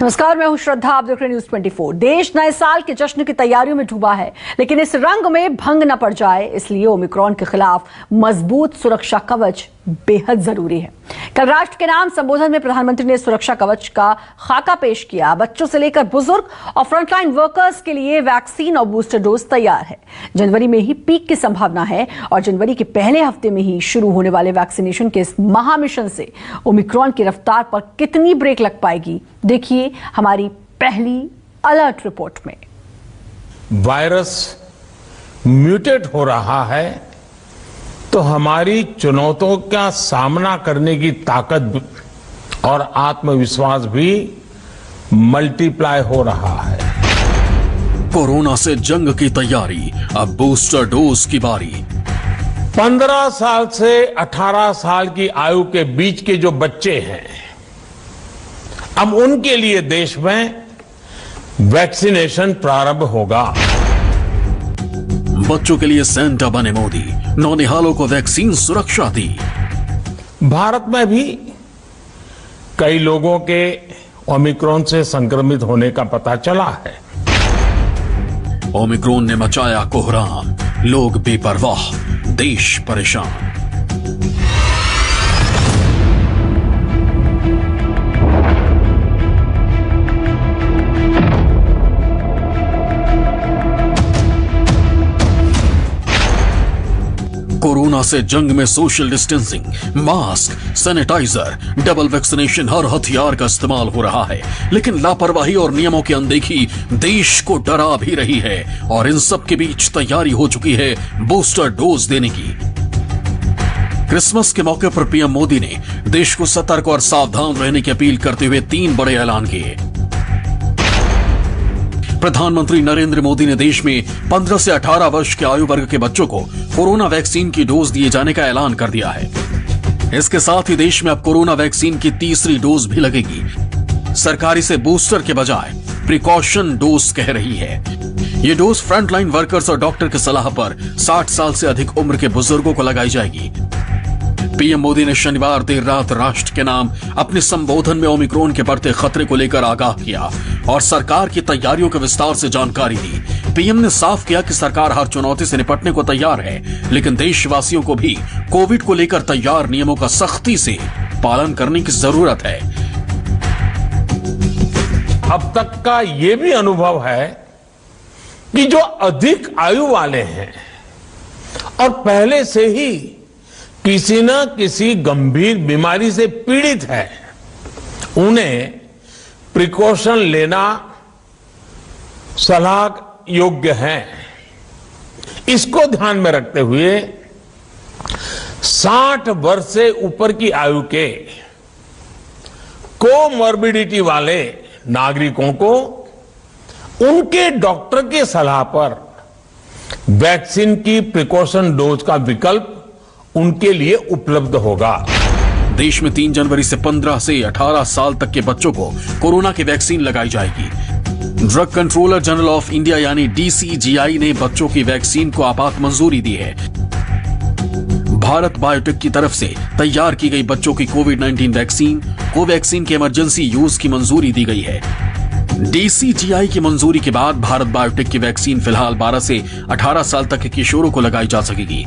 नमस्कार, मैं हूं श्रद्धा। आप देख रहे हैं न्यूज़ 24। देश नए साल के जश्न की तैयारियों में डूबा है, लेकिन इस रंग में भंग न पड़ जाए, इसलिए ओमिक्रॉन के खिलाफ मजबूत सुरक्षा कवच बेहद जरूरी है। कल राष्ट्र के नाम संबोधन में प्रधानमंत्री ने सुरक्षा कवच का खाका पेश किया। बच्चों से लेकर बुजुर्ग और फ्रंटलाइन वर्कर्स के लिए वैक्सीन और बूस्टर डोज तैयार है। जनवरी में ही पीक की संभावना है और जनवरी के पहले हफ्ते में ही शुरू होने वाले वैक्सीनेशन के इस महामिशन से ओमिक्रॉन की रफ्तार पर कितनी ब्रेक लग पाएगी, देखिए हमारी पहली अलर्ट रिपोर्ट में। वायरस म्यूटेट हो रहा है तो हमारी चुनौतियों का सामना करने की ताकत और आत्मविश्वास भी मल्टीप्लाई हो रहा है। कोरोना से जंग की तैयारी, अब बूस्टर डोज की बारी। 15 साल से 18 साल की आयु के बीच के जो बच्चे हैं, अब उनके लिए देश में वैक्सीनेशन प्रारंभ होगा। बच्चों के लिए सेंटा बने मोदी, नौनिहालों को वैक्सीन सुरक्षा दी। भारत में भी कई लोगों के ओमिक्रॉन से संक्रमित होने का पता चला है। ओमिक्रॉन ने मचाया कोहराम, लोग बेपरवाह, देश परेशान। कोरोना से जंग में social distancing, mask, sanitizer, double vaccination, हर हथियार का इस्तेमाल हो रहा है, लेकिन लापरवाही और नियमों की अनदेखी देश को डरा भी रही है। और इन सब के बीच तैयारी हो चुकी है बूस्टर डोज देने की। क्रिसमस के मौके पर पीएम मोदी ने देश को सतर्क और सावधान रहने की अपील करते हुए 3 बड़े ऐलान किए। प्रधानमंत्री नरेंद्र मोदी ने देश में 15 से 18 वर्ष के आयु वर्ग के बच्चों को कोरोना वैक्सीन की डोज दिए जाने का ऐलान कर दिया है। इसके साथ ही देश में अब कोरोना वैक्सीन की तीसरी डोज भी लगेगी। सरकार इसे बूस्टर के बजाय प्रिकॉशन डोज कह रही है। ये डोज फ्रंटलाइन वर्कर्स और डॉक्टर की सलाह पर 60 साल से अधिक उम्र के बुजुर्गों को लगाई जाएगी। पीएम मोदी ने शनिवार देर रात राष्ट्र के नाम अपने संबोधन में ओमिक्रॉन के बढ़ते खतरे को लेकर आगाह किया और सरकार की तैयारियों के विस्तार से जानकारी दी। पीएम ने साफ किया कि सरकार हर चुनौती से निपटने को तैयार है, लेकिन देशवासियों को भी कोविड को लेकर तैयार नियमों का सख्ती से पालन करने की जरूरत है। अब तक का ये भी अनुभव है कि जो अधिक आयु वाले हैं और पहले से ही किसी न किसी गंभीर बीमारी से पीड़ित है, उन्हें प्रिकॉशन लेना सलाह योग्य है। इसको ध्यान में रखते हुए 60 वर्ष से ऊपर की आयु के कोमॉर्बिडिटी वाले नागरिकों को उनके डॉक्टर की सलाह पर वैक्सीन की प्रिकॉशन डोज का विकल्प उनके लिए उपलब्ध होगा। देश में 3 जनवरी से 15 से 18 साल तक के बच्चों को कोरोना की वैक्सीन लगाई जाएगी। Drug controller general of India यानी डीसीजीआई ने बच्चों की वैक्सीन को आपात मंजूरी दी है। भारत बायोटेक की तरफ से तैयार की गई बच्चों की कोविड-19 वैक्सीन कोवैक्सीन के इमरजेंसी यूज की मंजूरी दी गई है। डीसीजीआई की मंजूरी के बाद भारत बायोटेक की वैक्सीन फिलहाल 12 से 18 साल तक के किशोरों को लगाई जा सकेगी।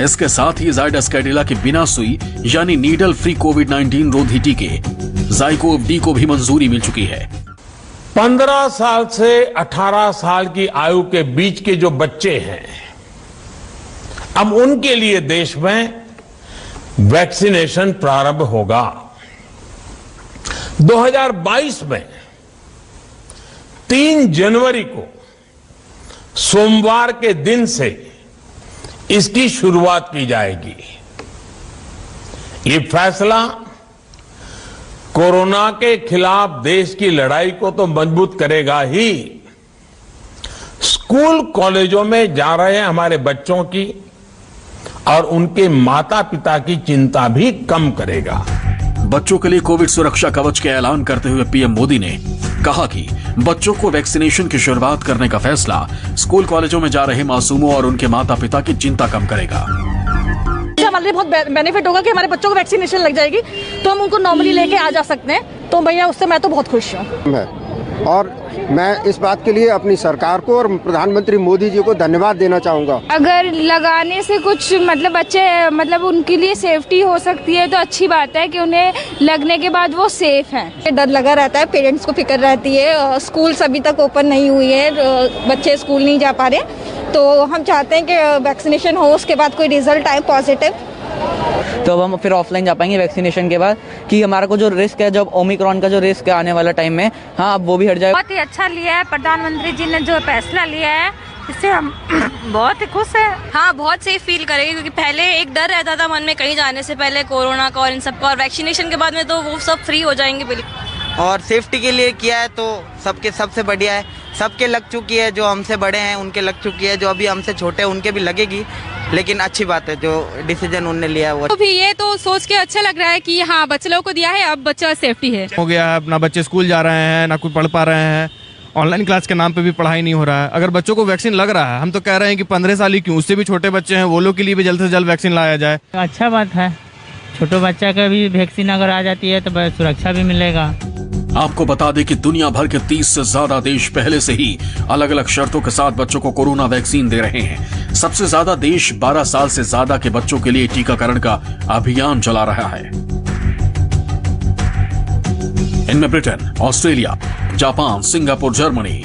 इसके साथ ही जायडस कैडिला के बिना सुई यानी नीडल फ्री कोविड-19 रोधी टीके जाइकोव डी को भी मंजूरी मिल चुकी है। 15 साल से 18 साल की आयु के बीच के जो बच्चे हैं, अब उनके लिए देश में वैक्सीनेशन प्रारंभ होगा। 2022 में 3 जनवरी को सोमवार के दिन से इसकी शुरुआत की जाएगी। ये फैसला कोरोना के खिलाफ देश की लड़ाई को तो मजबूत करेगा ही, स्कूल कॉलेजों में जा रहे हमारे बच्चों की और उनके माता पिता की चिंता भी कम करेगा। बच्चों के लिए कोविड सुरक्षा कवच के ऐलान करते हुए पीएम मोदी ने कहा कि बच्चों को वैक्सीनेशन की शुरुआत करने का फैसला स्कूल कॉलेजों में जा रहे मासूमों और उनके माता पिता की चिंता कम करेगा। हमारे लिए बहुत बेनिफिट होगा कि हमारे बच्चों को वैक्सीनेशन लग जाएगी तो हम उनको नॉर्मली लेके आ जा सकते हैं। तो भैया उससे मैं तो बहुत खुश हूँ। और मैं इस बात के लिए अपनी सरकार को और प्रधानमंत्री मोदी जी को धन्यवाद देना चाहूँगा। अगर लगाने से कुछ मतलब बच्चे मतलब उनके लिए सेफ्टी हो सकती है तो अच्छी बात है कि उन्हें लगने के बाद वो सेफ हैं। डर लगा रहता है, पेरेंट्स को फिक्र रहती है। स्कूल अभी तक ओपन नहीं हुई है, बच्चे स्कूल नहीं जा पा रहे, तो हम चाहते हैं कि वैक्सीनेशन हो, उसके बाद कोई रिजल्ट आए पॉजिटिव तो अब हम फिर ऑफलाइन जा पाएंगे वैक्सीनेशन के बाद, कि हमारा को जो रिस्क है, जब ओमिक्रॉन का जो रिस्क है आने वाला टाइम में, हाँ अब वो भी हट जाए। बहुत ही अच्छा लिया है प्रधानमंत्री जी ने जो फैसला लिया है, इससे हम बहुत ही खुश हैं। हाँ, बहुत सेफ फील करेंगे, क्योंकि पहले एक डर रहता था मन में कहीं जाने से पहले कोरोना का और इन सब का, और वैक्सीनेशन के बाद में तो वो सब फ्री हो जाएंगे बिल्कुल। और सेफ्टी के लिए किया है तो सबके सबसे बढ़िया है। सबके लग चुकी है, जो हमसे बड़े हैं उनके लग चुकी है, जो अभी हमसे छोटे हैं उनके भी लगेगी, लेकिन अच्छी बात है जो डिसीजन उन्होंने लिया है वो। तो भी ये तो सोच के अच्छा लग रहा है कि हाँ बच्चे लोगों को दिया है, अब बच्चा सेफ्टी है। हो गया है, ना बच्चे स्कूल जा रहे हैं, ना कोई पढ़ पा रहे हैं, ऑनलाइन क्लास के नाम पे भी पढ़ाई नहीं हो रहा है। अगर बच्चों को वैक्सीन लग रहा है, हम तो कह रहे हैं कि 15 साल ही क्यों, उससे भी छोटे बच्चे हैं, वो लोग के लिए भी जल्द से जल्द वैक्सीन लाया जाए। अच्छा बात है, छोटे बच्चा का भी वैक्सीन अगर आ जाती है तो सुरक्षा भी मिलेगा। आपको बता दें कि दुनिया भर के 30 से ज्यादा देश पहले से ही अलग अलग शर्तों के साथ बच्चों को कोरोना वैक्सीन दे रहे हैं। सबसे ज्यादा देश 12 साल से ज्यादा के बच्चों के लिए टीकाकरण का अभियान चला रहा है। इनमें Britain, Australia, Japan, Singapore, Germany,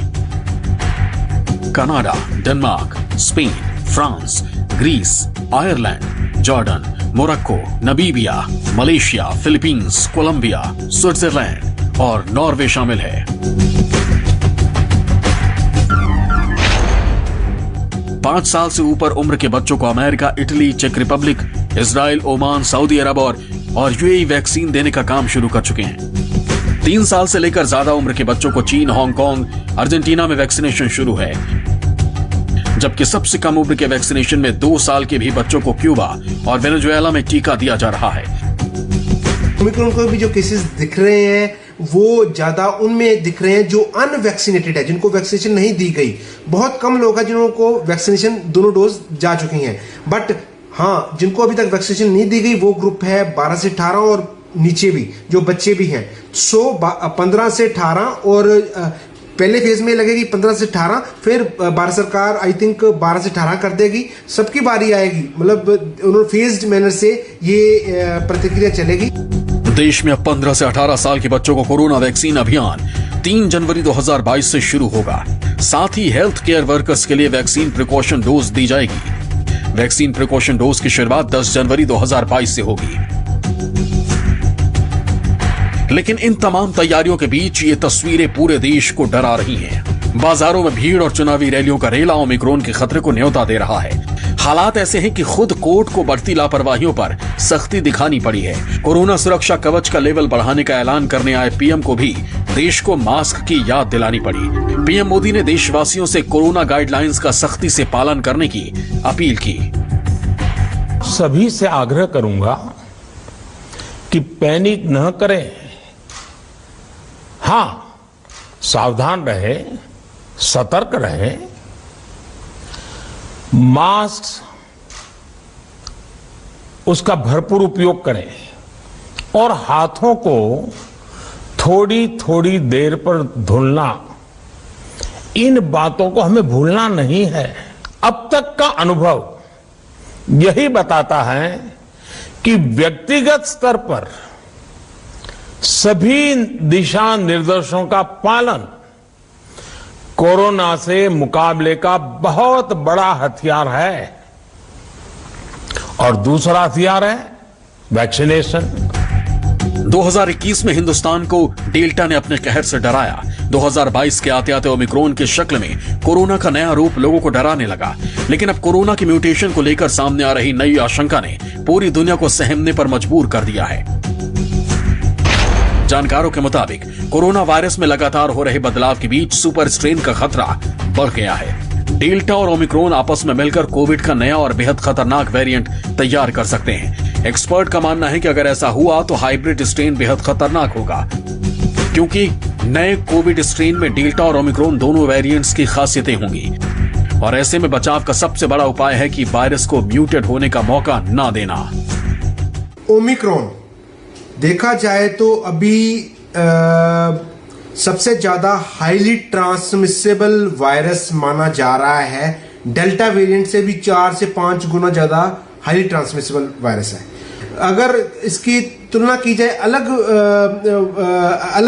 Canada, Denmark, Spain, France, Greece, Ireland, Jordan, Morocco, Namibia, Malaysia, Philippines, Colombia, Switzerland और नॉर्वे शामिल है। 5 साल से ऊपर उम्र के बच्चों को अमेरिका, इटली, चेक रिपब्लिक, इजराइल, ओमान, सऊदी अरब और यूएई वैक्सीन देने का काम शुरू कर चुके हैं। 3 साल से लेकर ज्यादा उम्र के बच्चों को चीन, हांगकांग, अर्जेंटीना में वैक्सीनेशन शुरू है, जबकि सबसे कम उम्र के वैक्सीनेशन में 2 साल के भी बच्चों को क्यूबा और वेनेजुएला में टीका दिया जा रहा है। ओमिक्रॉन को भी जो केसेस दिख रहे हैं वो ज्यादा उनमें दिख रहे हैं जो अनवैक्सीनेटेड है, जिनको वैक्सीनेशन नहीं दी गई। बहुत कम लोग हैं जिनको वैक्सीनेशन दोनों डोज जा चुकी हैं, बट हाँ जिनको अभी तक वैक्सीनेशन नहीं दी गई वो ग्रुप है 12 से 18 और नीचे भी जो बच्चे भी हैं। 15 से 18 और पहले फेज में लगेगी 15 से 18, फिर भारत सरकार आई थिंक 12 से 18 कर देगी, सबकी बारी आएगी। मतलब उन्होंने फेज्ड मैनर से ये प्रतिक्रिया चलेगी। देश में अब 15 से 18 साल के बच्चों को कोरोना वैक्सीन अभियान 3 जनवरी 2022 से शुरू होगा। साथ ही हेल्थ केयर वर्कर्स के लिए वैक्सीन प्रिकॉशन डोज दी जाएगी। वैक्सीन प्रिकॉशन डोज की शुरुआत 10 जनवरी 2022 से होगी। लेकिन इन तमाम तैयारियों के बीच ये तस्वीरें पूरे देश को डरा रही हैं। बाजारों में भीड़ और चुनावी रैलियों का रेला ओमिक्रॉन के खतरे को न्योता दे रहा है। हालात ऐसे हैं कि खुद कोर्ट को बढ़ती लापरवाहियों पर सख्ती दिखानी पड़ी है। कोरोना सुरक्षा कवच का लेवल बढ़ाने का ऐलान करने आए पीएम को भी देश को मास्क की याद दिलानी पड़ी। पीएम मोदी ने देशवासियों से कोरोना गाइडलाइंस का सख्ती से पालन करने की अपील की। सभी से आग्रह करूंगा कि पैनिक न करें। हां, सावधान रहे, सतर्क रहे, मास्क उसका भरपूर उपयोग करें और हाथों को थोड़ी थोड़ी देर पर धुलना, इन बातों को हमें भूलना नहीं है। अब तक का अनुभव यही बताता है कि व्यक्तिगत स्तर पर सभी दिशा निर्देशों का पालन कोरोना से मुकाबले का बहुत बड़ा हथियार है। और दूसरा हथियार है वैक्सीनेशन। 2021 में हिंदुस्तान को डेल्टा ने अपने कहर से डराया। 2022 के आते आते ओमिक्रॉन की शक्ल में कोरोना का नया रूप लोगों को डराने लगा। लेकिन अब कोरोना के म्यूटेशन को लेकर सामने आ रही नई आशंका ने पूरी दुनिया को सहमने पर मजबूर कर दिया है। जानकारों के मुताबिक कोरोना वायरस में लगातार हो रहे बदलाव के बीच सुपर स्ट्रेन का खतरा बढ़ गया है। डेल्टा और ओमिक्रॉन आपस में मिलकर कोविड का नया और बेहद खतरनाक वेरिएंट तैयार कर सकते हैं। एक्सपर्ट का मानना है कि अगर ऐसा हुआ तो हाइब्रिड स्ट्रेन बेहद खतरनाक होगा, क्योंकि नए कोविड स्ट्रेन में डेल्टा और ओमिक्रॉन दोनों वेरिएंट्स की खासियतें होंगी। और ऐसे में बचाव का सबसे बड़ा उपाय है कि वायरस को म्यूटेट होने का मौका ना देना। ओमिक्रॉन देखा जाए तो अभी सबसे ज्यादा हाईली ट्रांसमिसेबल वायरस माना जा रहा है। डेल्टा वेरिएंट से भी 4 से 5 गुना ज्यादा हाईली ट्रांसमिसेबल वायरस है। अगर इसकी तुलना की जाए अलग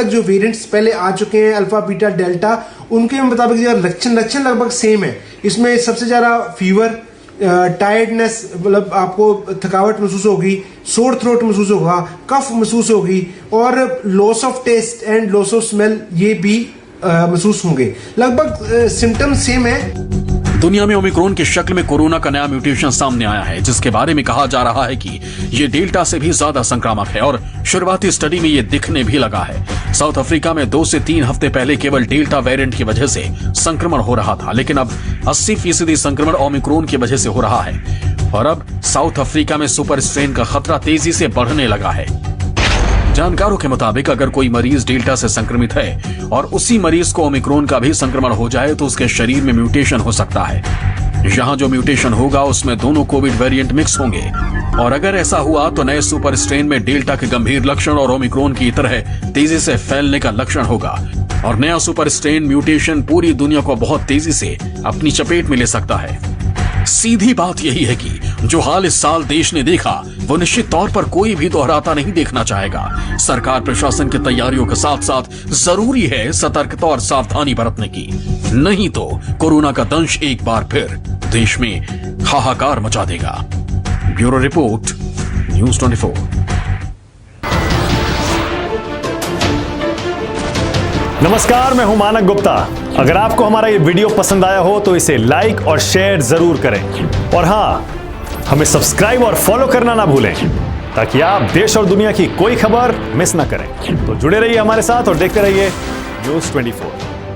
जो वेरिएंट्स पहले आ चुके हैं, अल्फा, बीटा, डेल्टा, उनके मुताबिक लक्षण लगभग सेम है। इसमें सबसे ज्यादा फीवर, टायर्डनेस, मतलब आपको थकावट महसूस होगी, सोर थ्रोट महसूस होगा, कफ महसूस होगी, और loss of taste and loss of smell ये भी महसूस होंगे। लगभग सिम्टम सेम है। दुनिया में ओमिक्रॉन की शक्ल में कोरोना का नया म्यूटेशन सामने आया है, जिसके बारे में कहा जा रहा है कि ये डेल्टा से भी ज्यादा संक्रामक है और शुरुआती स्टडी में ये दिखने भी लगा है। साउथ अफ्रीका में 2 से 3 हफ्ते पहले केवल डेल्टा वेरिएंट की वजह से संक्रमण हो रहा था, लेकिन अब 80% संक्रमण ओमिक्रॉन की वजह से हो रहा है और अब साउथ अफ्रीका में सुपर स्ट्रेन का खतरा तेजी से बढ़ने लगा है। जानकारों के मुताबिक अगर कोई मरीज डेल्टा से संक्रमित है और उसी मरीज को ओमिक्रॉन का भी संक्रमण हो जाए तो उसके शरीर में म्यूटेशन हो सकता है। यहाँ जो म्यूटेशन होगा उसमें दोनों कोविड वेरिएंट मिक्स होंगे और अगर ऐसा हुआ तो नए सुपर स्ट्रेन में डेल्टा के गंभीर लक्षण और ओमिक्रॉन की तरह तेजी से फैलने का लक्षण होगा और नया सुपर स्ट्रेन म्यूटेशन पूरी दुनिया को बहुत तेजी से अपनी चपेट में ले सकता है। सीधी बात यही है कि जो हाल इस साल देश ने देखा वो निश्चित तौर पर कोई भी दोहराता नहीं देखना चाहेगा। सरकार प्रशासन की तैयारियों के साथ साथ जरूरी है सतर्कता और सावधानी बरतने की, नहीं तो कोरोना का दंश एक बार फिर देश में हाहाकार मचा देगा। Bureau report, news 24। नमस्कार, मैं हूं मानक गुप्ता। अगर आपको हमारा ये वीडियो पसंद आया हो तो इसे लाइक और शेयर जरूर करें और हाँ, हमें सब्सक्राइब और फॉलो करना ना भूलें ताकि आप देश और दुनिया की कोई खबर मिस ना करें। तो जुड़े रहिए हमारे साथ और देखते रहिए न्यूज़ 24।